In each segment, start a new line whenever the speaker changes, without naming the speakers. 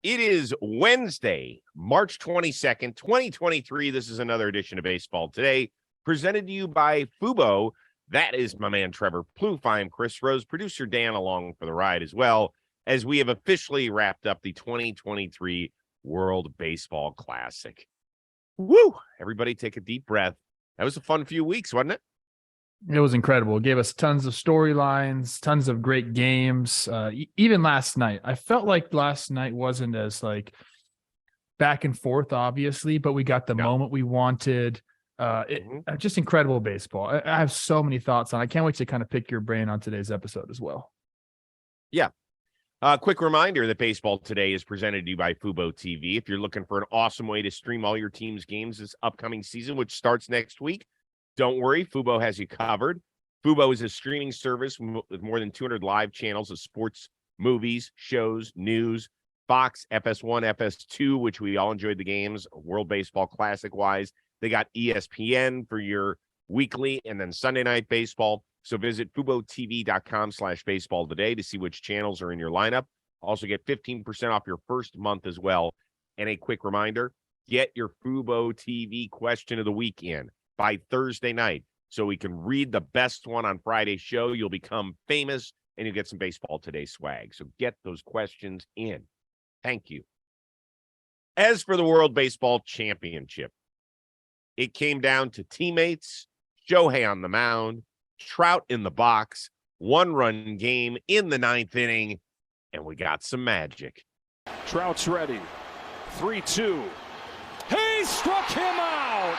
It is Wednesday, March 22nd, 2023. This is another edition of Baseball Today, presented to you by Fubo. That is my man, Trevor Plouffe. I'm Chris Rose, producer Dan, along for the ride as well, as we have officially wrapped up the 2023 World Baseball Classic. Woo! Everybody take a deep breath. That was a fun few weeks, wasn't it?
It was incredible. It gave us tons of storylines, tons of great games. Even last night, I felt like last night wasn't as like back and forth, obviously, but we got the moment we wanted. Just incredible baseball. I have so many thoughts on it. I can't wait to kind of pick your brain on today's episode as well.
Yeah. Quick reminder that Baseball Today is presented to you by Fubo TV. If you're looking for an awesome way to stream all your team's games this upcoming season, which starts next week, don't worry, Fubo has you covered. Fubo is a streaming service with more than 200 live channels of sports, movies, shows, news, Fox, FS1, FS2, which we all enjoyed the games, World Baseball Classic-wise. They got ESPN for your weekly and then Sunday night baseball. So visit FuboTV.com/baseball today to see which channels are in your lineup. Also get 15% off your first month as well. And a quick reminder, get your Fubo TV question of the week in by Thursday night, so we can read the best one on Friday's show. You'll become famous, and you'll get some Baseball Today swag. So get those questions in. Thank you. As for the World Baseball Championship, it came down to teammates, Shohei on the mound, Trout in the box, one-run game in the ninth inning, and we got some magic.
Trout's ready. 3-2. He struck him out!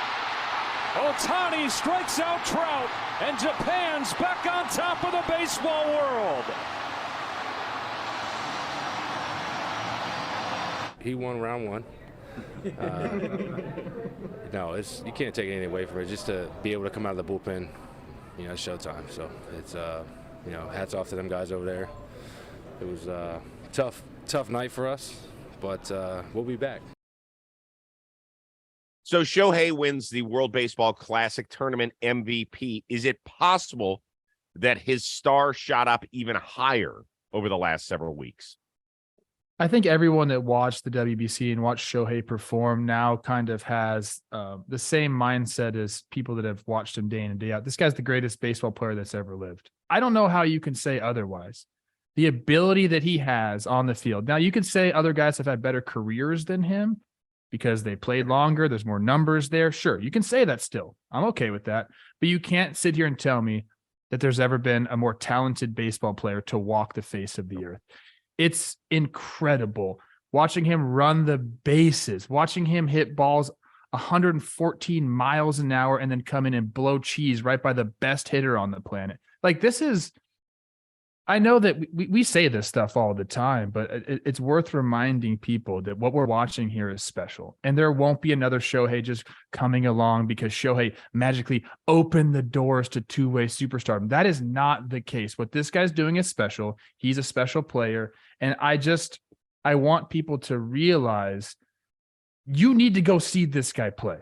Ohtani strikes out Trout, and Japan's back on top of the baseball world.
He won round one. You can't take anything away from it. Just to be able to come out of the bullpen, it's showtime. So it's, hats off to them guys over there. It was a tough night for us, but we'll be back.
So Shohei wins the World Baseball Classic Tournament MVP. Is it possible that his star shot up even higher over the last several weeks?
I think everyone that watched the WBC and watched Shohei perform now kind of has the same mindset as people that have watched him day in and day out. This guy's the greatest baseball player that's ever lived. I don't know how you can say otherwise. The ability that he has on the field. Now, you could say other guys have had better careers than him because they played longer. There's more numbers there. Sure, you can say that still. I'm okay with that. But you can't sit here and tell me that there's ever been a more talented baseball player to walk the face of the earth. It's incredible watching him run the bases, watching him hit balls 114 miles an hour and then come in and blow cheese right by the best hitter on the planet. Like, this is, I know that we say this stuff all the time, but it's worth reminding people that what we're watching here is special. And there won't be another Shohei just coming along because Shohei magically opened the doors to two-way superstardom. That is not the case. What this guy's doing is special. He's a special player. And I want people to realize you need to go see this guy play.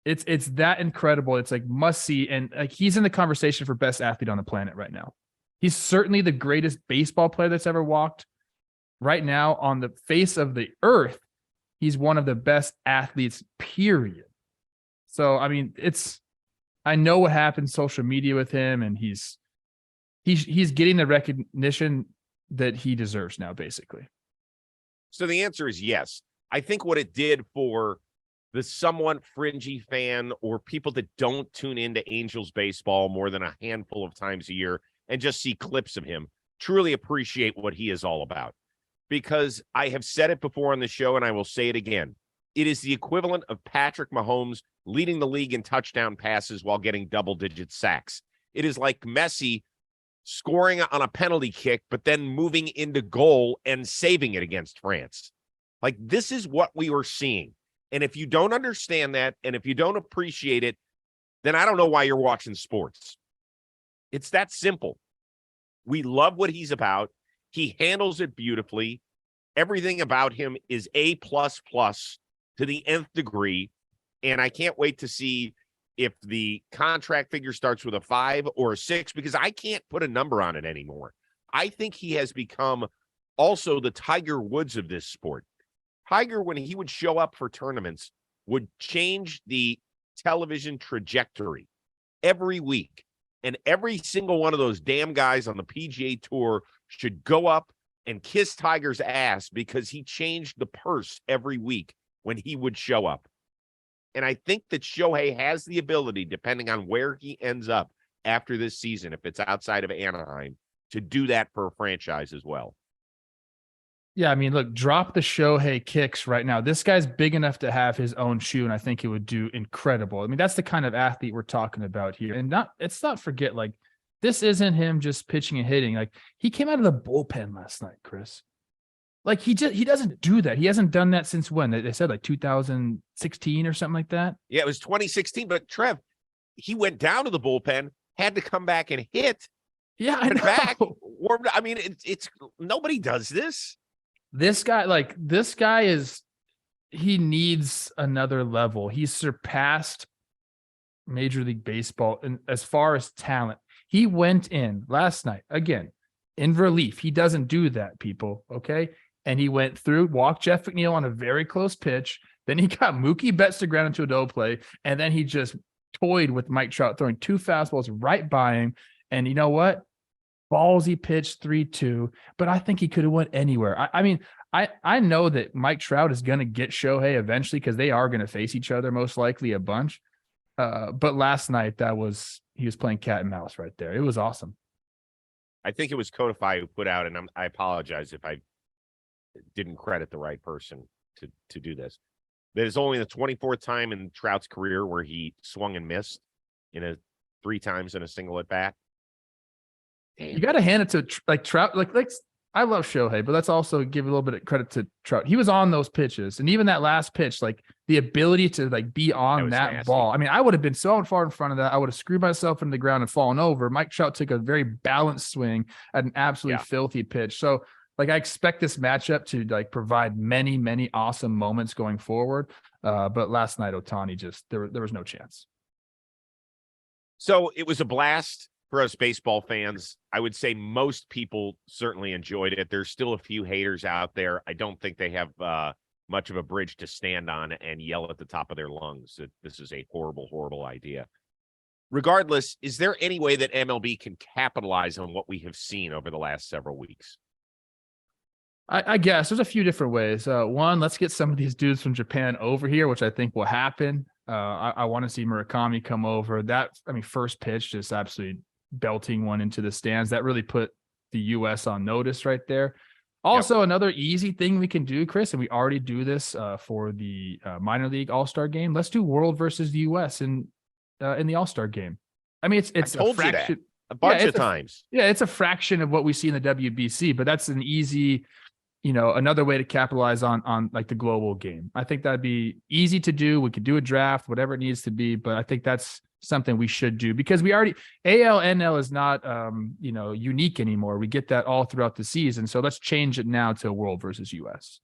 It's that incredible. It's like must see. And like, he's in the conversation for best athlete on the planet right now. He's certainly the greatest baseball player that's ever walked. Right now, on the face of the earth, he's one of the best athletes, period. So, I mean, I know what happened social media with him, and he's getting the recognition that he deserves now, basically.
So the answer is yes. I think what it did for the somewhat fringy fan or people that don't tune into Angels baseball more than a handful of times a year and just see clips of him, truly appreciate what he is all about. Because I have said it before on the show, and I will say it again. It is the equivalent of Patrick Mahomes leading the league in touchdown passes while getting double-digit sacks. It is like Messi scoring on a penalty kick, but then moving into goal and saving it against France. Like, this is what we were seeing. And if you don't understand that, and if you don't appreciate it, then I don't know why you're watching sports. It's that simple. We love what he's about. He handles it beautifully. Everything about him is A++ to the nth degree. And I can't wait to see if the contract figure starts with a 5 or a 6, because I can't put a number on it anymore. I think he has become also the Tiger Woods of this sport. Tiger, when he would show up for tournaments, would change the television trajectory every week. And every single one of those damn guys on the PGA Tour should go up and kiss Tiger's ass because he changed the purse every week when he would show up. And I think that Shohei has the ability, depending on where he ends up after this season, if it's outside of Anaheim, to do that for a franchise as well.
Yeah, I mean, look, drop the Shohei kicks right now. This guy's big enough to have his own shoe, and I think it would do incredible. I mean, that's the kind of athlete we're talking about here. And let's not forget, like, this isn't him just pitching and hitting. Like, he came out of the bullpen last night, Chris. Like, he doesn't do that. He hasn't done that since when? They said like 2016 or something like that.
Yeah, it was 2016. But Trev, he went down to the bullpen, had to come back and hit.
Yeah, I know.
Back, warmed. I mean, it's nobody does this.
This guy he needs another level. He's surpassed Major League Baseball and as far as talent. He went in last night again in relief. He doesn't do that, people. Okay. And he went through, walked Jeff McNeil on a very close pitch. Then he got Mookie Betts to ground into a double play. And then he just toyed with Mike Trout, throwing 2 fastballs right by him. And you know what? Ballsy pitch 3-2, but I think he could have went anywhere. I mean, I know that Mike Trout is going to get Shohei eventually because they are going to face each other most likely a bunch. But last night he was playing cat and mouse right there. It was awesome.
I think it was Codify who put out, and I apologize if I didn't credit the right person to do this. That is only the 24th time in Trout's career where he swung and missed 3 times in a single at bat.
You got to hand it to like Trout. Like I love Shohei, but let's also give a little bit of credit to Trout. He was on those pitches, and even that last pitch, like the ability to like be on that ball. I mean, I would have been so far in front of that. I would have screwed myself into the ground and fallen over. Mike Trout took a very balanced swing at an absolutely filthy pitch. So, like, I expect this matchup to like provide many, many awesome moments going forward. But last night, Ohtani there was no chance.
So it was a blast. For us baseball fans, I would say most people certainly enjoyed it. There's still a few haters out there. I don't think they have much of a bridge to stand on and yell at the top of their lungs that this is a horrible, horrible idea. Regardless, is there any way that MLB can capitalize on what we have seen over the last several weeks?
I guess there's a few different ways. One, let's get some of these dudes from Japan over here, which I think will happen. I want to see Murakami come over. First pitch, just absolutely belting one into the stands. That really put the U.S. on notice right there. Also, another easy thing we can do, Chris, and we already do this for the minor league all-star game. Let's do World versus the U.S. in the all-star game. I mean, it's a fraction
a bunch of times.
It's a fraction of what we see in the WBC, but that's an easy, another way to capitalize on like the global game. I think that'd be easy to do. We could do a draft, whatever it needs to be, but I think that's something we should do because we already AL/NL is not unique anymore. We get that all throughout the season. So let's change it now to World versus US.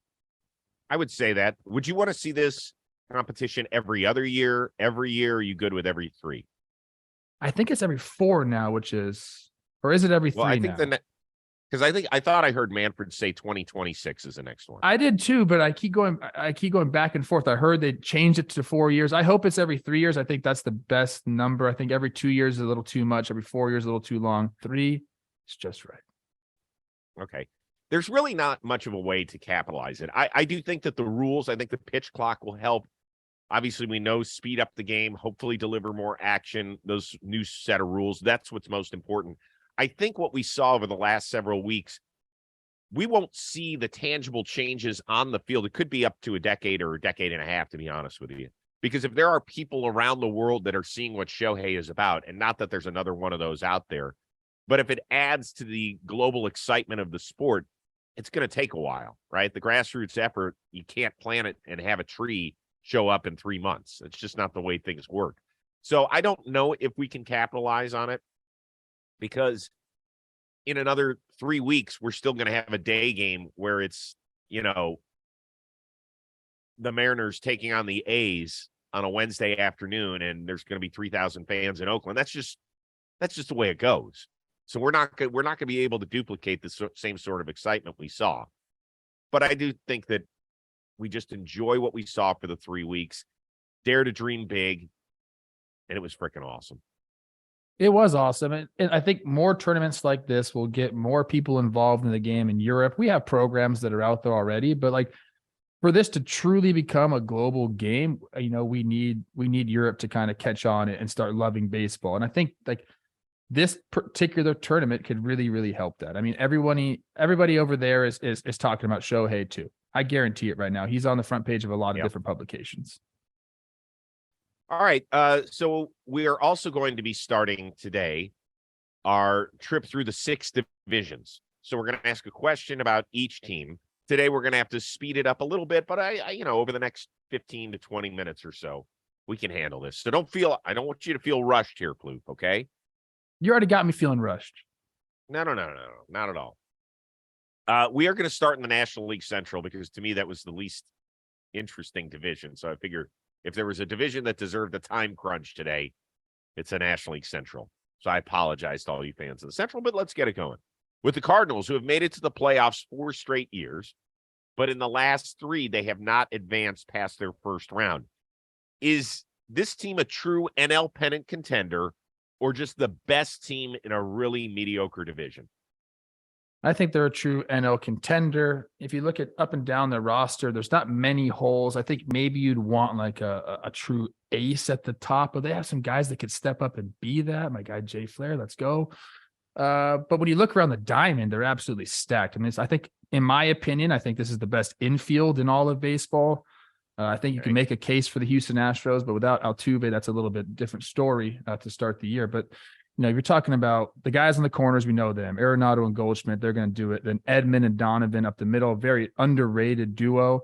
I would say that. Would you want to see this competition every other year? Every year? Are you good with every 3?
I think it's every 4 now, or is it every 3
I think
now?
Because I thought I heard Manfred say 2026 is the next one.
I did too, but I keep going back and forth. I heard they changed it to 4 years. I hope it's every 3 years. I think that's the best number. I think every 2 years is a little too much. Every 4 years is a little too long. 3 is just right.
Okay. There's really not much of a way to capitalize it. I do think that the rules, I think the pitch clock will help. Obviously, we know speed up the game, hopefully deliver more action, those new set of rules. That's what's most important. I think what we saw over the last several weeks, we won't see the tangible changes on the field. It could be up to a decade or a decade and a half, to be honest with you. Because if there are people around the world that are seeing what Shohei is about, and not that there's another one of those out there, but if it adds to the global excitement of the sport, it's going to take a while, right? The grassroots effort, you can't plant it and have a tree show up in 3 months. It's just not the way things work. So I don't know if we can capitalize on it. Because in another 3 weeks, we're still going to have a day game where it's, the Mariners taking on the A's on a Wednesday afternoon, and there's going to be 3,000 fans in Oakland. That's just the way it goes. So we're not going to be able to duplicate the same sort of excitement we saw. But I do think that We just enjoy what we saw for the 3 weeks. Dare to dream big. And it was freaking awesome.
It was awesome. And I think more tournaments like this will get more people involved in the game in Europe. We have programs that are out there already, but like for this to truly become a global game, we need Europe to kind of catch on and start loving baseball. And I think like this particular tournament could really, really help that. I mean, everybody over there is talking about Shohei too. I guarantee it right now. He's on the front page of a lot of different publications.
All right. So we are also going to be starting today our trip through the 6 divisions. So we're going to ask a question about each team. Today, we're going to have to speed it up a little bit, but I over the next 15 to 20 minutes or so, we can handle this. So I don't want you to feel rushed here, Plouffe, okay?
You already got me feeling rushed.
No, not at all. We are going to start in the National League Central because to me, that was the least interesting division. So I figure if there was a division that deserved a time crunch today, it's the National League Central. So I apologize to all you fans of the Central, but let's get it going. With the Cardinals, who have made it to the playoffs 4 straight years, but in the last 3, they have not advanced past their first round. Is this team a true NL pennant contender or just the best team in a really mediocre division?
I think they're a true NL contender. If you look at up and down the roster, there's not many holes. I think maybe you'd want like a true ace at the top, but they have some guys that could step up and be that. My guy, Jay Flair, let's go. But when you look around the diamond, they're absolutely stacked. I mean, I think, in my opinion, I think this is the best infield in all of baseball. I think you can make a case for the Houston Astros, but without Altuve, that's a little bit different story to start the year. But you're talking about the guys in the corners, we know them, Arenado and Goldschmidt, they're going to do it. Then Edman and Donovan up the middle, very underrated duo.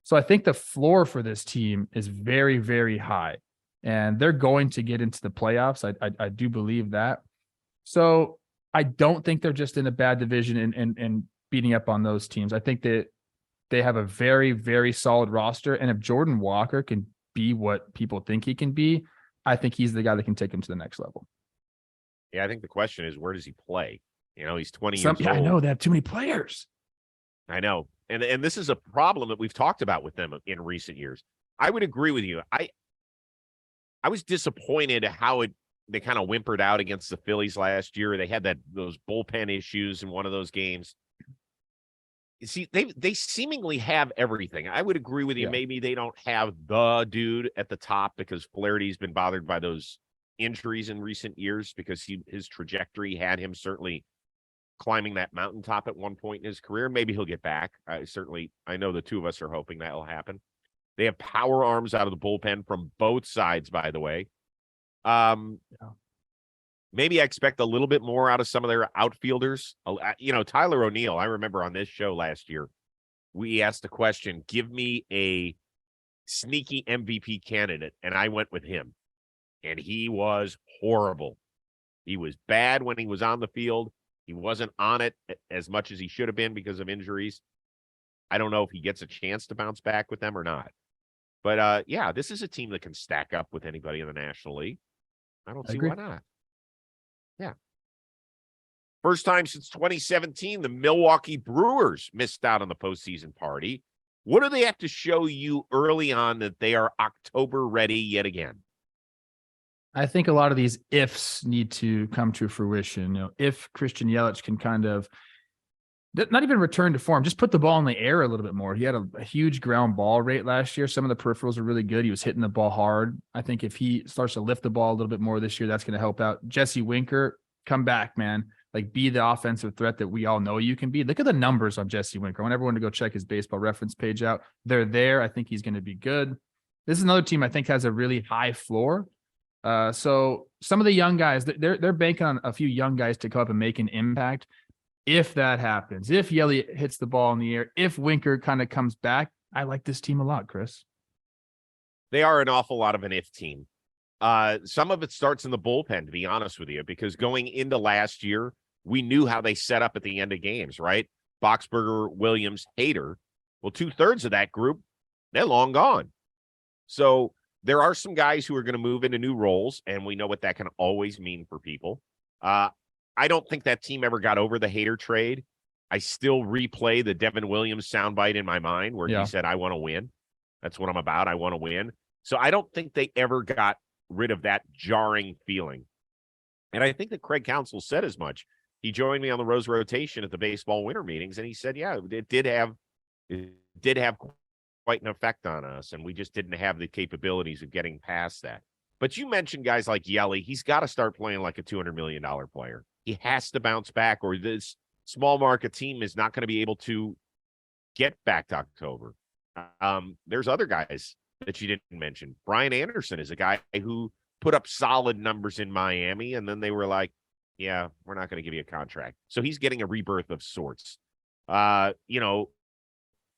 So I think the floor for this team is very, very high, and they're going to get into the playoffs. I do believe that. So I don't think they're just in a bad division and beating up on those teams. I think that they have a very, very solid roster. And if Jordan Walker can be what people think he can be, I think he's the guy that can take them to the next level.
Yeah, I think the question is, where does he play? He's 20 years old.
I know they have too many players.
I know. And this is a problem that we've talked about with them in recent years. I would agree with you. I was disappointed how they kind of whimpered out against the Phillies last year. They had those bullpen issues in one of those games. You see, they seemingly have everything. I would agree with you. Yeah. Maybe they don't have the dude at the top because Flaherty's been bothered by those injuries in recent years because his trajectory had him certainly climbing that mountaintop at one point in his career. Maybe he'll get back. I know the two of us are hoping that will happen. They have power arms out of the bullpen from both sides, by the way. Maybe I expect a little bit more out of some of their outfielders. Tyler O'Neill, I remember on this show last year, we asked the question, give me a sneaky MVP candidate, and I went with him. And he was horrible. He was bad when he was on the field. He wasn't on it as much as he should have been because of injuries. I don't know if he gets a chance to bounce back with them or not. But, this is a team that can stack up with anybody in the National League. I don't see why not. Yeah. First time since 2017, the Milwaukee Brewers missed out on the postseason party. What do they have to show you early on that they are October ready yet again?
I think a lot of these ifs need to come to fruition. If Christian Yelich can kind of not even return to form, just put the ball in the air a little bit more. He had a huge ground ball rate last year. Some of the peripherals are really good. He was hitting the ball hard. I think if he starts to lift the ball a little bit more this year, that's going to help out. Jesse Winker, come back, man. Like, be the offensive threat that we all know you can be. Look at the numbers on Jesse Winker. I want everyone to go check his baseball reference page out. They're there. I think he's going to be good. This is another team I think has a really high floor. So some of the young guys, they're banking on a few young guys to come up and make an impact. If that happens, if Yelich hits the ball in the air, if Winker kind of comes back, I like this team a lot, Chris.
They are an awful lot of an if team. Some of it starts in the bullpen, to be honest with you, because going into last year, we knew how they set up at the end of games, right? Boxberger, Williams, Hader. Well, 2/3 of that group, they're long gone. So there are some guys who are going to move into new roles, and we know what that can always mean for people. I don't think that team ever got over the Hader trade. I still replay the Devin Williams soundbite in my mind where
Yeah.
he said, I want to win. That's what I'm about. I want to win. So I don't think they ever got rid of that jarring feeling. And I think that Craig Counsell said as much. He joined me on the Rose rotation at the baseball winter meetings, and he said, yeah, it did have quite an effect on us, and we just didn't have the capabilities of getting past that. But you mentioned guys like Yelly. He's got to start playing like a $200 million player. He has to bounce back, or this small market team is not going to be able to get back to October. There's other guys that you didn't mention. Brian Anderson is a guy who put up solid numbers in Miami, and then they were like, yeah, we're not going to give you a contract. So he's getting a rebirth of sorts. Can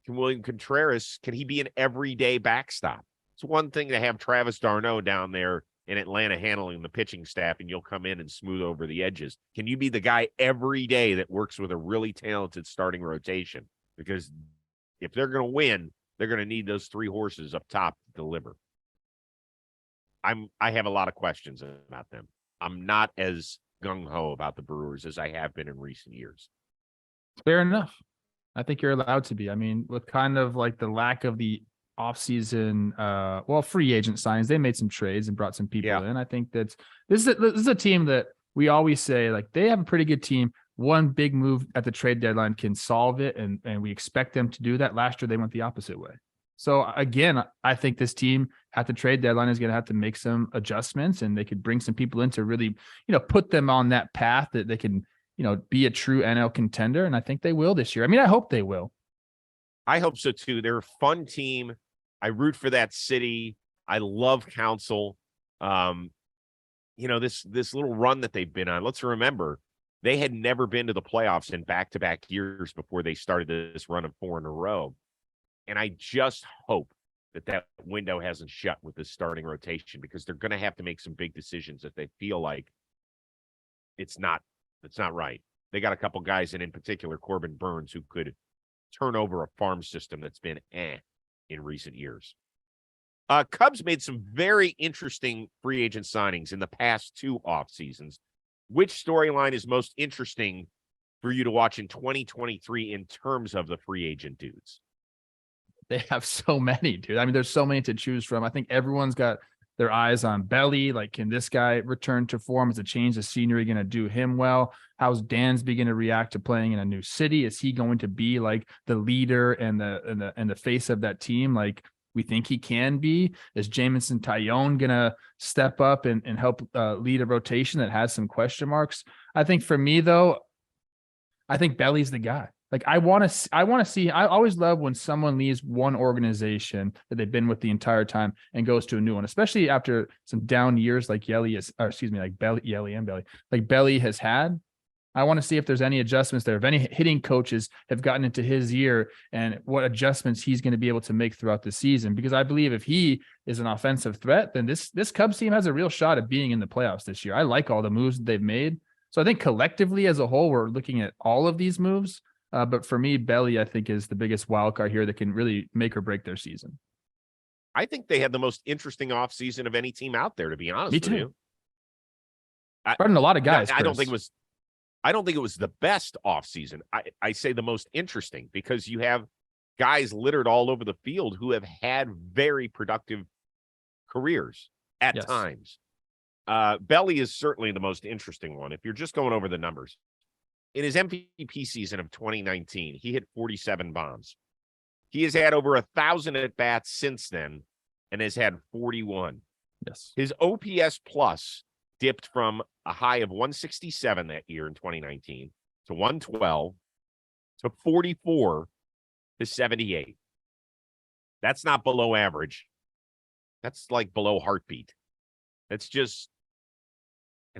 William Contreras, can he be an everyday backstop? It's one thing to have Travis d'Arnaud down there in Atlanta handling the pitching staff, and you'll come in and smooth over the edges. Can you be the guy every day that works with a really talented starting rotation? Because if they're going to win, they're going to need those three horses up top to deliver. I have a lot of questions about them. I'm not as gung-ho about the Brewers as I have been in recent years.
Fair enough. I think you're allowed to be. I mean, with kind of like the lack of the offseason, free agent signings, they made some trades and brought some people in. I think this is a team that we always say, like, they have a pretty good team. One big move at the trade deadline can solve it, and we expect them to do that. Last year, they went the opposite way. So again, I think this team at the trade deadline is going to have to make some adjustments, and they could bring some people in to really, put them on that path that they can, be a true NL contender. And I think they will this year. I mean, I hope they will.
I hope so too. They're a fun team. I root for that city. I love Counsell. This little run that they've been on. Let's remember, they had never been to the playoffs in back-to-back years before they started this run of 4 in a row. And I just hope that window hasn't shut with this starting rotation, because they're going to have to make some big decisions if they feel like it's not right. They got a couple guys, and in particular, Corbin Burns, who could turn over a farm system that's been in recent years. Cubs made some very interesting free agent signings in the past 2 off seasons. Which storyline is most interesting for you to watch in 2023 in terms of the free agent dudes?
They have so many, dude. I mean, there's so many to choose from. I think everyone's got their eyes on Belly. Like, can this guy return to form? Is a change of scenery going to do him well? How's Dansby going to react to playing in a new city? Is he going to be like the leader and the face of that team, like we think he can be? Is Jamison Tyone going to step up and help lead a rotation that has some question marks? I think for me, though, I think Belly's the guy. Like, I want to see, I always love when someone leaves one organization that they've been with the entire time and goes to a new one, especially after some down years like Belly has had. I want to see if there's any adjustments there, if any hitting coaches have gotten into his ear, and what adjustments he's going to be able to make throughout the season. Because I believe if he is an offensive threat, then this Cubs team has a real shot at being in the playoffs this year. I like all the moves that they've made. So I think collectively as a whole, we're looking at all of these moves. But for me, Belly, I think, is the biggest wild card here that can really make or break their season.
I think they had the most interesting offseason of any team out there, to be honest with you.
Pardon a lot of guys.
I don't think it was the best offseason. I say the most interesting, because you have guys littered all over the field who have had very productive careers at times. Belly is certainly the most interesting one. If you're just going over the numbers. In his MVP season of 2019, he hit 47 bombs. He has had over 1,000 at-bats since then and has had 41.
Yes.
His OPS plus dipped from a high of 167 that year in 2019 to 112 to 44 to 78. That's not below average. That's like below heartbeat. It's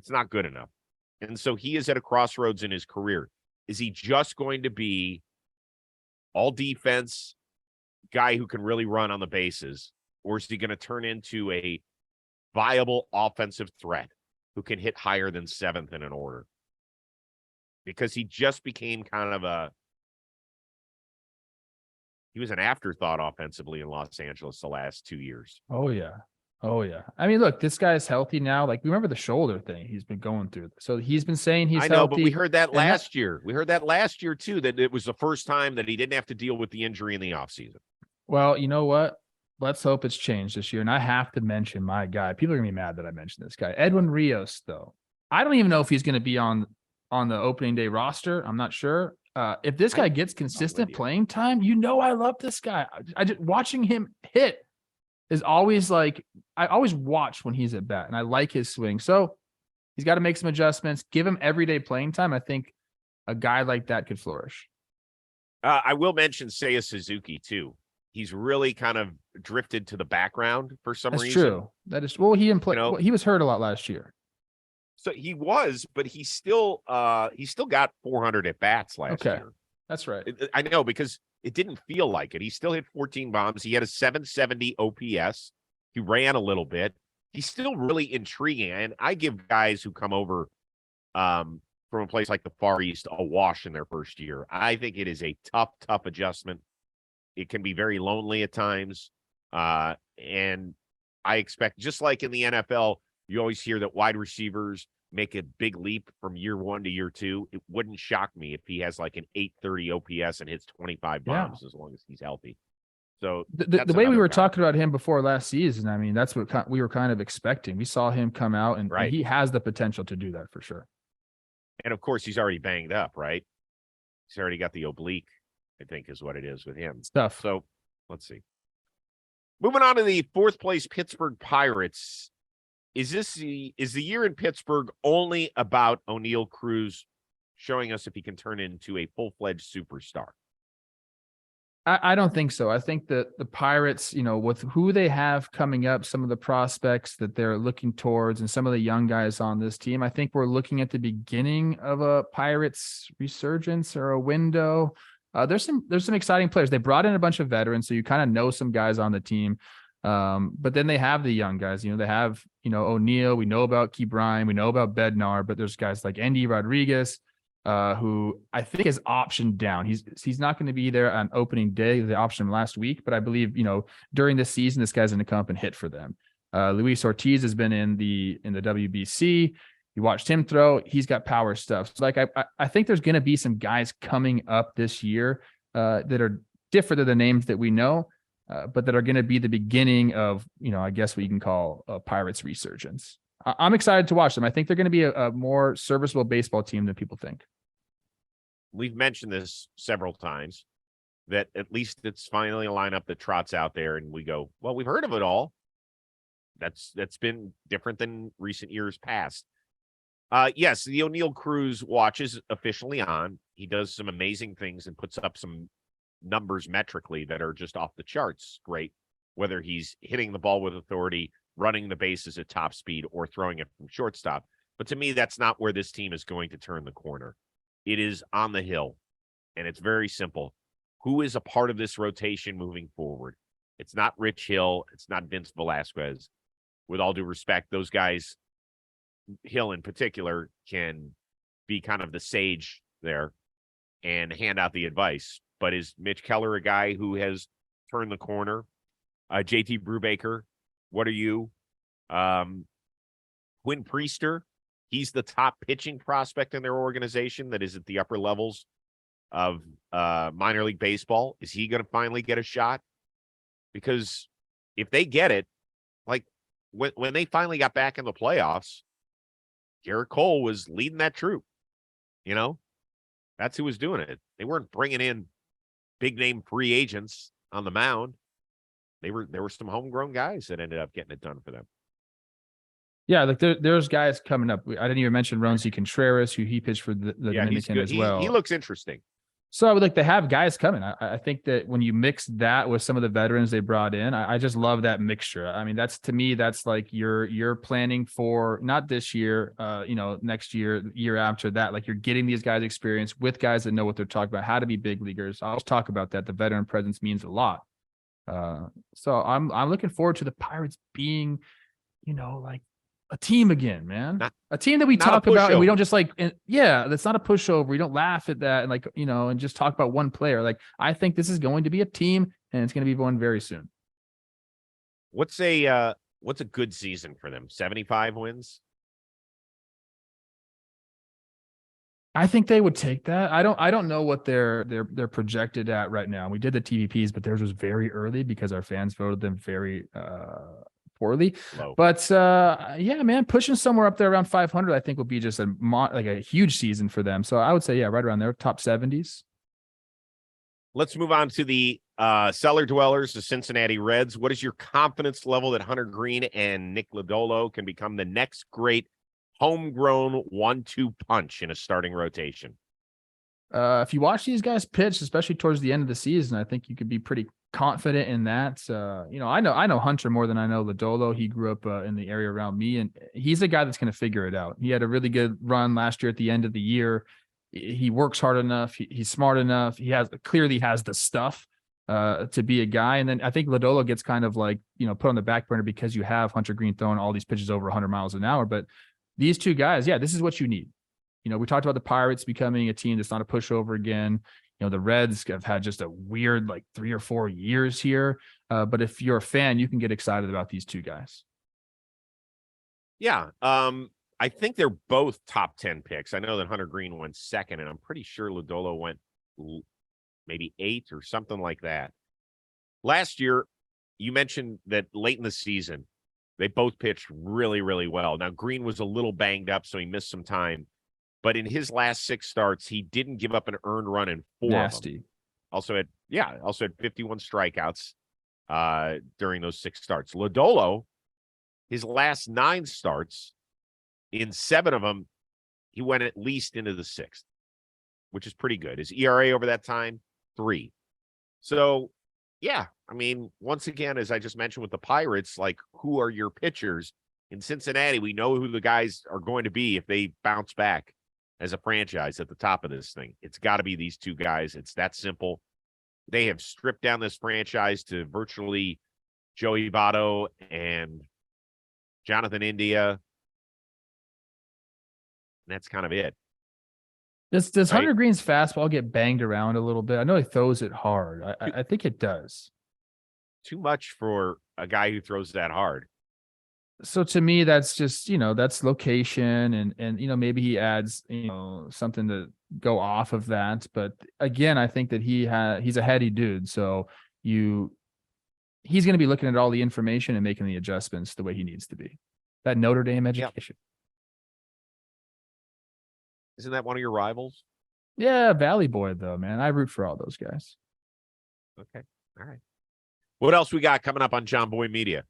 not good enough. And so he is at a crossroads in his career. Is he just going to be all defense guy who can really run on the bases? Or is he going to turn into a viable offensive threat who can hit higher than 7th in an order? Because he just became kind of he was an afterthought offensively in Los Angeles the last 2 years.
Oh, yeah. Oh yeah. I mean, look, this guy's healthy now. Like, remember the shoulder thing he's been going through. So he's been saying he's
I know,
healthy.
but we heard that
and
last year. We heard that last year too, that it was the first time that he didn't have to deal with the injury in the offseason.
Well, you know what? Let's hope it's changed this year. And I have to mention my guy. People are gonna be mad that I mentioned this guy, Edwin Rios. Though I don't even know if he's going to be on the opening day roster. I'm not sure. If this guy gets consistent playing time, I love this guy. I just watching him hit is always like, I always watch when he's at bat, and I like his swing. So he's got to make some adjustments. Give him everyday playing time. I think a guy like that could flourish.
I will mention Seiya Suzuki too. He's really kind of drifted to the background for some reason.
That's true. That is, well, he didn't play. He was hurt a lot last year.
So he was, but he still got 400 at bats last year.
That's right.
I know, because it didn't feel like it. He still hit 14 bombs. He had a 770 OPS. He ran a little bit. He's still really intriguing. And I give guys who come over from a place like the Far East a wash in their first year. I think it is a tough adjustment. It can be very lonely at times. And I expect, just like in the NFL, you always hear that wide receivers make a big leap from year 1 to year 2. It wouldn't shock me if he has like an 830 OPS and hits 25 bombs as long as he's healthy. So
the way we were talking about him before last season, I mean, that's what we were kind of expecting. We saw him come out, and he has the potential to do that for sure.
And of course, he's already banged up, right? He's already got the oblique, I think is what it is with him.
Stuff.
So let's see. Moving on to the 4th place Pittsburgh Pirates. Is the year in Pittsburgh only about O'Neal Cruz showing us if he can turn into a full-fledged superstar?
I don't think so. I think that the Pirates, with who they have coming up, some of the prospects that they're looking towards, and some of the young guys on this team, I think we're looking at the beginning of a Pirates resurgence or a window. There's some exciting players. They brought in a bunch of veterans, so you kind of know some guys on the team. But then they have the young guys. They have O'Neal. We know about Ke'Bryan. We know about Bednar. But there's guys like Andy Rodriguez, who I think is optioned down. He's not going to be there on opening day. They optioned him last week, but I believe during this season, this guy's going to come up and hit for them. Luis Ortiz has been in the WBC. You watched him throw. He's got power stuff. So I think there's going to be some guys coming up this year that are different than the names that we know, but that are going to be the beginning of I guess what you can call a Pirates resurgence. I'm excited to watch them. I think they're going to be a more serviceable baseball team than people think.
We've mentioned this several times, that at least it's finally a lineup that trots out there and we go, well, we've heard of it all. That's been different than recent years past. Yes, the O'Neal Cruz watch is officially on. He does some amazing things and puts up some numbers metrically that are just off the charts. Great. Whether he's hitting the ball with authority, running the bases at top speed, or throwing it from shortstop. But to me, that's not where this team is going to turn the corner. It is on the hill, and it's very simple. Who is a part of this rotation moving forward? It's not Rich Hill. It's not Vince Velasquez. With all due respect, those guys, Hill in particular, can be kind of the sage there and hand out the advice. But is Mitch Keller a guy who has turned the corner? JT Brubaker, what are you? Quinn Priester, he's the top pitching prospect in their organization that is at the upper levels of minor league baseball. Is he going to finally get a shot? Because if they get it, like when they finally got back in the playoffs, Garrett Cole was leading that troop. That's who was doing it. They weren't bringing in big name free agents on the mound. There were some homegrown guys that ended up getting it done for them.
Yeah, like there's guys coming up. I didn't even mention Ronzi Contreras, who he pitched for the Dominican as well.
He looks interesting.
So I would like to have guys coming. I think that when you mix that with some of the veterans they brought in, I just love that mixture. I mean, to me, that's like you're planning for not this year, next year, year after that. Like you're getting these guys experience with guys that know what they're talking about, how to be big leaguers. I'll talk about that. The veteran presence means a lot. So I'm looking forward to the Pirates being, like a team again, man. A team that we talk about and we don't just that's not a pushover. We don't laugh at that and and just talk about one player. Like I think this is going to be a team and it's going to be one very soon.
What's a what's a good season for them? 75 wins?
I think they would take that. I don't know what they're projected at right now. We did the TVPs, but theirs was very early because our fans voted them very poorly.
Low.
But yeah, man, pushing somewhere up there around 500, I think would be just a huge season for them. So I would say, yeah, right around there, top 70s.
Let's move on to the cellar dwellers, the Cincinnati Reds. What is your confidence level that Hunter Green and Nick Lodolo can become the next great homegrown 1-2 punch in a starting rotation?
If you watch these guys pitch, especially towards the end of the season, I think you could be pretty confident in that. I know Hunter more than I know Lodolo. He grew up in the area around me, and he's a guy that's going to figure it out. He had a really good run last year at the end of the year. He works hard enough. He's smart enough. He clearly has the stuff to be a guy. And then I think Lodolo gets kind of like, put on the back burner because you have Hunter Green throwing all these pitches over 100 miles an hour. But these two guys, yeah, this is what you need. We talked about the Pirates becoming a team that's not a pushover again. The Reds have had just a weird 3 or 4 years here. But if you're a fan, you can get excited about these two guys.
Yeah. I think they're both top 10 picks. I know that Hunter Green went second, and I'm pretty sure Lodolo went maybe 8 or something like that. Last year, you mentioned that late in the season, they both pitched really, really well. Now, Green was a little banged up, so he missed some time. But in his last 6 starts, he didn't give up an earned run in 4
Nasty.
of them. Also had 51 strikeouts during those 6 starts. Lodolo, his last 9 starts, in 7 of them, he went at least into the 6th, which is pretty good. His ERA over that time, 3. So, yeah, I mean, once again, as I just mentioned with the Pirates, who are your pitchers? In Cincinnati, we know who the guys are going to be if they bounce back as a franchise at the top of this thing. It's got to be these two guys. It's that simple. They have stripped down this franchise to virtually Joey Votto and Jonathan India. And that's kind of it.
Does Hunter Green's fastball get banged around a little bit? I know he throws it hard. I think it does.
Too much for a guy who throws that hard.
So to me, that's just, that's location and maybe he adds, something to go off of that. But again, I think that he's a heady dude. So he's going to be looking at all the information and making the adjustments the way he needs to be. That Notre Dame education.
Isn't that one of your rivals?
Yeah. Valley boy though, man. I root for all those guys.
Okay. All right. What else we got coming up on John Boy Media?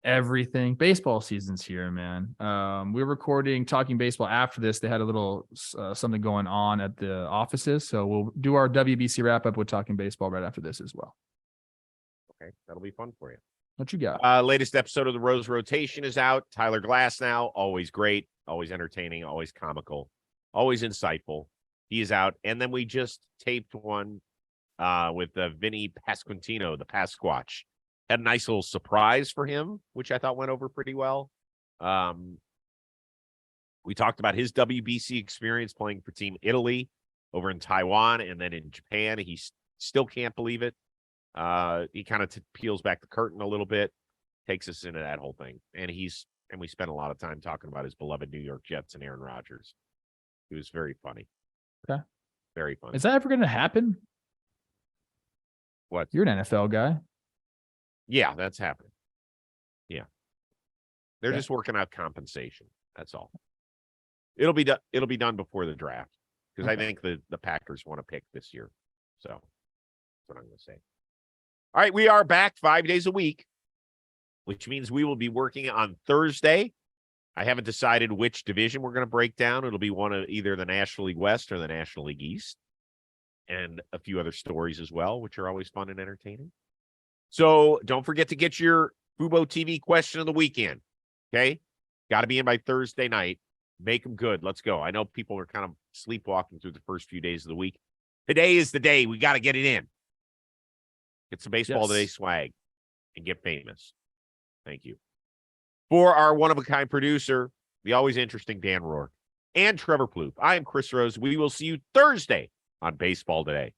Everything. Baseball season's here, man. We're recording Talking Baseball after this. They had a little something going on at the offices, so we'll do our WBC wrap up with Talking Baseball right after this as well.
Okay, that'll be fun for you.
What you got?
Latest episode of the Rose Rotation is out. Tyler Glass now, always great, always entertaining, always comical, always insightful. He is out, and then we just taped one with Vinny Pasquantino, the Pasquatch. Had a nice little surprise for him, which I thought went over pretty well. We talked about his WBC experience playing for Team Italy over in Taiwan and then in Japan. He still can't believe it. He kind of peels back the curtain a little bit, takes us into that whole thing. And we spent a lot of time talking about his beloved New York Jets and Aaron Rodgers. It was very funny.
Okay.
Very funny.
Is that ever going to happen?
What?
You're an NFL guy.
Yeah, that's happening. Yeah. They're
Okay.
just working out compensation. That's all. It'll be done before the draft because I think the Packers want to pick this year. So that's what I'm going to say. All right, we are back 5 days a week, which means we will be working on Thursday. I haven't decided which division we're going to break down. It'll be one of either the National League West or the National League East, and a few other stories as well, which are always fun and entertaining. So don't forget to get your Fubo TV question of the weekend. Okay. Got to be in by Thursday night. Make them good. Let's go. I know people are kind of sleepwalking through the first few days of the week. Today is the day. We got to get it in. Get some baseball today swag and get famous. Thank you. For our one-of-a-kind producer, the always interesting Dan Rourke, and Trevor Plouffe, I am Chris Rose. We will see you Thursday on Baseball Today.